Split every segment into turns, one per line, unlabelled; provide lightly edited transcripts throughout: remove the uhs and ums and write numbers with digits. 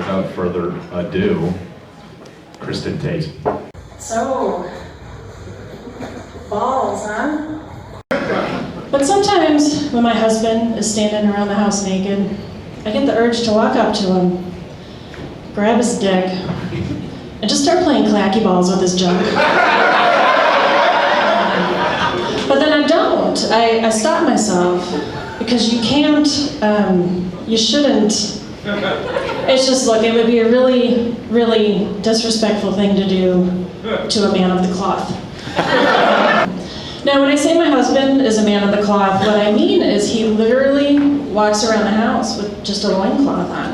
Without further ado, Kristin Tate.
So, balls, huh? But sometimes when my husband is standing around the house naked, I get the urge to walk up to him, grab his dick, and just start playing clacky balls with his junk. But then I don't. I stop myself because you can't, you shouldn't. It's just, look, it would be a really, really disrespectful thing to do to a man of the cloth. Now, when I say my husband is a man of the cloth, what I mean is he literally walks around the house with just a loincloth on.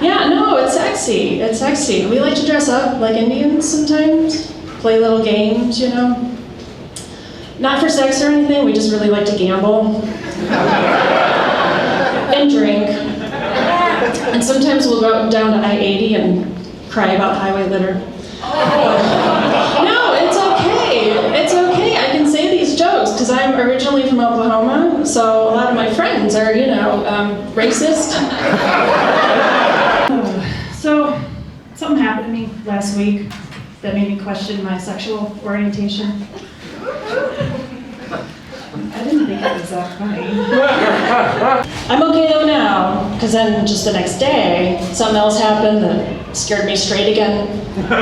Yeah, no, it's sexy. It's sexy. We like to dress up like Indians sometimes, play little games, you know. Not for sex or anything, we just really like to gamble and drink. And sometimes we'll go down to I-80 and cry about highway litter. No, it's okay. It's okay. I can say these jokes because I'm originally from Oklahoma, so a lot of my friends are, you know, racist. So, something happened to me last week that made me question my sexual orientation. I didn't think it was that funny. I'm okay though now, because then just the next day, something else happened that scared me straight again,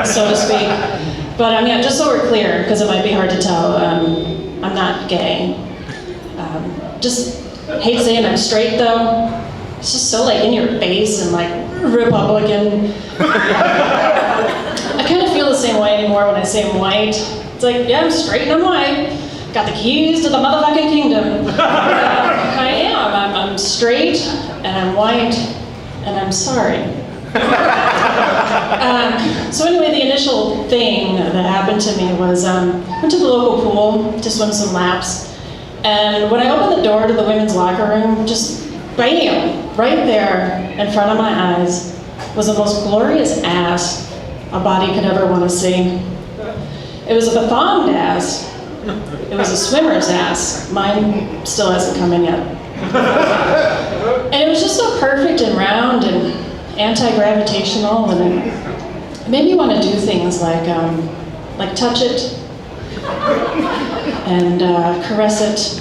so to speak. But yeah, just so we're clear, because it might be hard to tell, I'm not gay. Just hate saying I'm straight though. It's just so like in your face and like Republican. I kind of feel the same way anymore when I say I'm white. It's like, yeah, I'm straight and I'm white. Got the keys to the motherfucking kingdom. I am. I'm straight, and I'm white, and I'm sorry. So anyway, the initial thing that happened to me was went to the local pool to swim some laps, and when I opened the door to the women's locker room, just bam, right there in front of my eyes was the most glorious ass a body could ever want to see. It was a bethonged ass. It was a swimmer's ass. Mine still hasn't come in yet. And it was just so perfect and round and anti-gravitational, and it made me want to do things like touch it and caress it.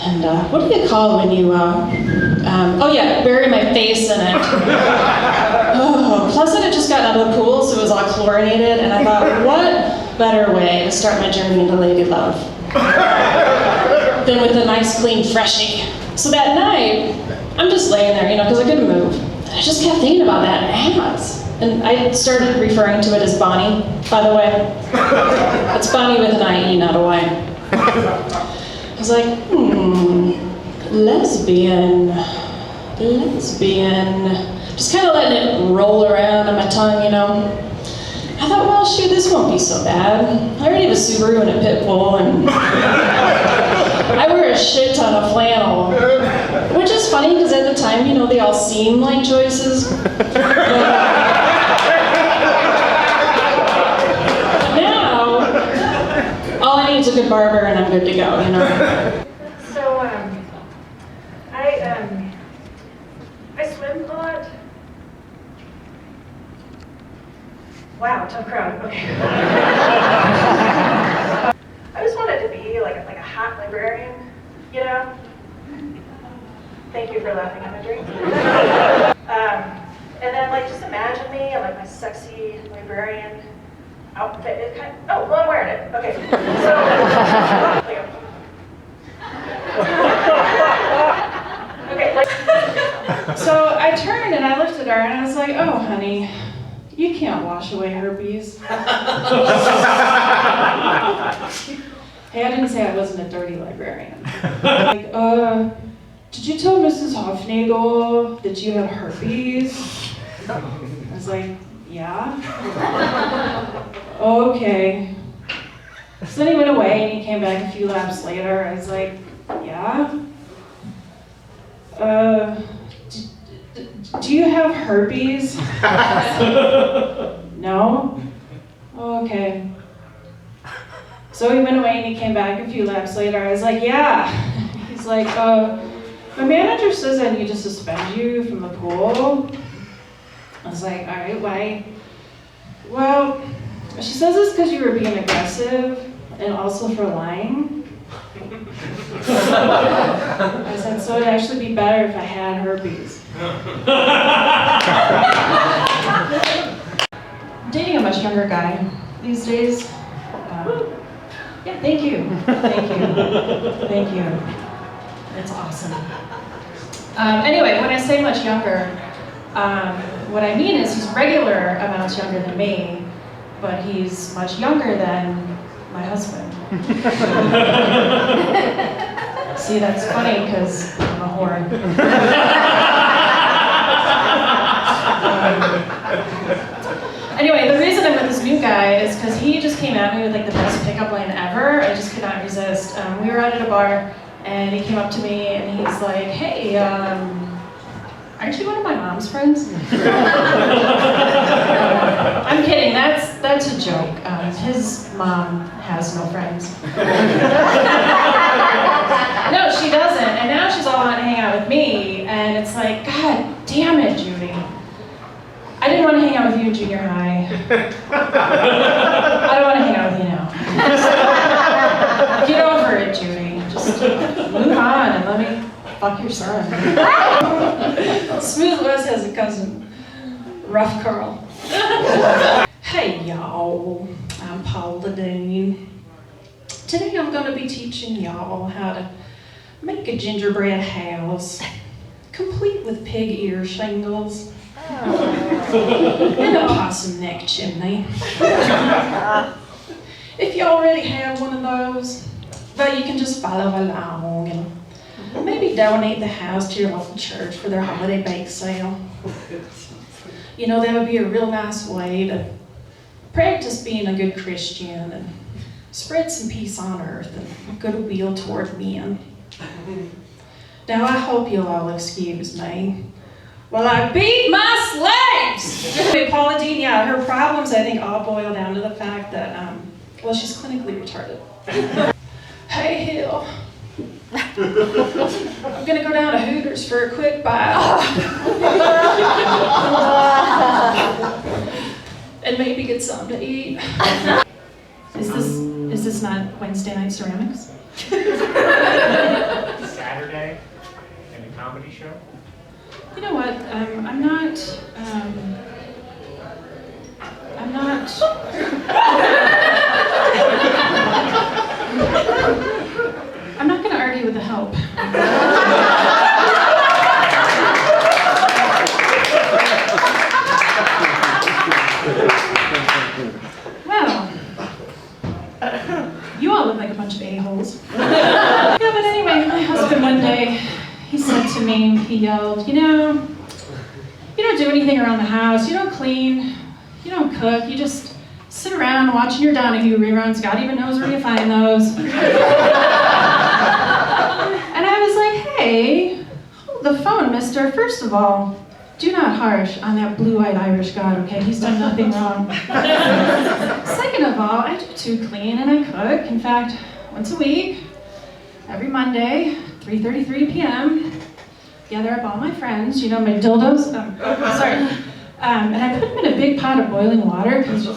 And what do you call when you, oh yeah, bury my face in it. Oh, plus it had just gotten out of the pool, so it was all chlorinated, and I thought, what better way to start my journey into lady love than with a nice clean freshie. So that night, I'm just laying there, you know, because I couldn't move. And I just kept thinking about that ass. And I started referring to it as Bonnie, by the way. It's Bonnie with an I-E, not a Y. I was like, lesbian. Just kind of letting it roll around on my tongue, you know. I thought, well, shoot, this won't be so bad. I already have a Subaru and a pit bull, and I wear a shit ton of flannel. Which is funny, because at the time, you know, they all seem like choices. But now, all I need is a good barber, and I'm good to go, you know.
So, I swim a lot. Wow, tough crowd. Okay. I just wanted to be like a hot librarian, you know? Thank you for laughing at my dreams. And then just imagine me in my sexy librarian outfit. It oh, well, I'm wearing it. Okay. So I turned and I looked at her and I was like, oh, honey, you can't wash away herpes. Hey, I didn't say I wasn't a dirty librarian. Did you tell Mrs. Hofnagel that you had herpes? I was like, yeah. Oh, okay. So then he went away and he came back a few laps later. I was like, yeah. Do you have herpes? No? Oh, okay. So he went away and he came back a few laps later. I was like, yeah. He's like, my manager says I need to suspend you from the pool. I was like, all right, why? Well, she says it's because you were being aggressive and also for lying. I said, so it'd actually be better if I had herpes. I'm dating a much younger guy these days. Yeah, thank you. Thank you. Thank you. It's awesome. Anyway, when I say much younger, what I mean is he's regular amounts younger than me, but he's much younger than my husband. See, that's funny because I'm a whore. Anyway, the reason I'm with this new guy is because he just came at me with like the best pickup line ever. I just could not resist. We were out at a bar, and he came up to me and he's like, "Hey, aren't you one of my mom's friends?" I'm kidding. That's a joke. His mom has no friends. No, she doesn't. And now she's all wanting to hang out with me, and it's like, God damn it, Judy. I didn't want to hang out with you in junior high. I don't want to hang out with you now. Get over it, Judy. Just move on and let me fuck your son. Smooth West has a cousin, Rough Carl. Hey y'all, I'm Paula Dean. Today I'm going to be teaching y'all how to make a gingerbread house, complete with pig ear shingles. And a possum neck chimney. If you already have one of those, well, you can just follow along and maybe donate the house to your local church for their holiday bake sale. You know, that would be a real nice way to practice being a good Christian and spread some peace on earth and goodwill toward men. Now, I hope you'll all excuse me while I beat my slaves! Anyway, Paula Dean, yeah, her problems I think all boil down to the fact that, well, she's clinically retarded. Hey, Hill. I'm gonna go down to Hooters for a quick bite. And maybe get something to eat. Is this not Wednesday Night Ceramics?
Saturday in a comedy show?
You know what? I'm not going to argue with the help. Well, you all look like a bunch of a-holes. Yeah, but anyway, my husband one day, he said to me, he yelled, you know, you don't do anything around the house, you don't clean, you don't cook, you just sit around watching your Donahue reruns, God even knows where you find those. And I was like, hey, hold the phone, mister. First of all, do not harsh on that blue-eyed Irish God, okay? He's done nothing wrong. Second of all, I do too clean and I cook. In fact, once a week, every Monday, 3:33 p.m., gather up all my friends, you know, my dildos, and I put them in a big pot of boiling water, because you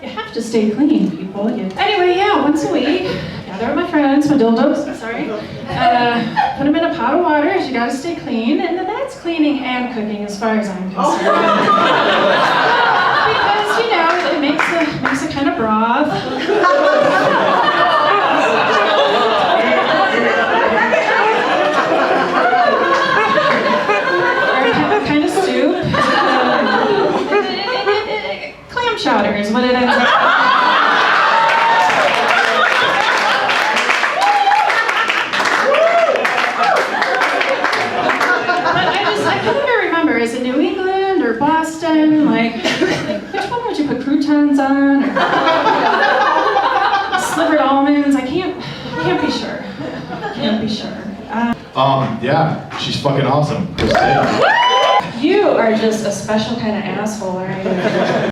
have to stay clean, people. Anyway, yeah, once a week, gather up my friends, my dildos, put them in a pot of water, you gotta stay clean, and then that's cleaning and cooking as far as I'm concerned. Because, you know, it makes a kind of broth. Kind of stew. Clam chowder is what it ends up. But I couldn't even remember, is it New England or Boston? Like which one would you put croutons on? Or slivered almonds? I can't be sure. Can't be sure.
Yeah, she's fucking awesome.
You are just a special kind of asshole, aren't you?